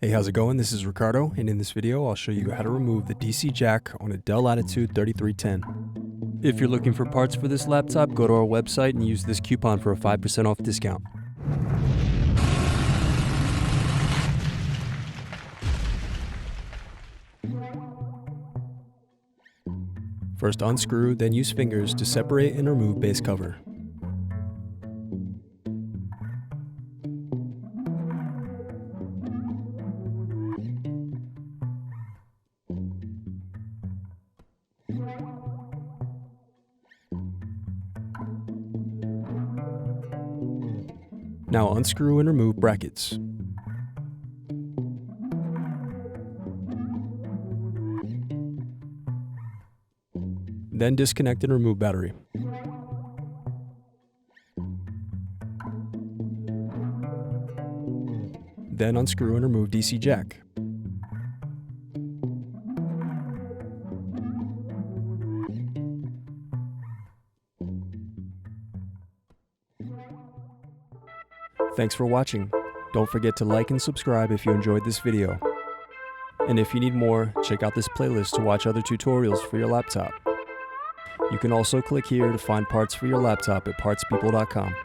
Hey, how's it going? This is Ricardo, and in this video I'll show you how to remove the DC jack on a Dell Latitude 3310. If you're looking for parts for this laptop, go to our website and use this coupon for a 5% off discount. First unscrew, then use fingers to separate and remove base cover. Now unscrew and remove brackets. Then disconnect and remove battery. Then unscrew and remove DC jack. Thanks for watching. Don't forget to like and subscribe if you enjoyed this video. And if you need more, check out this playlist to watch other tutorials for your laptop. You can also click here to find parts for your laptop at partspeople.com.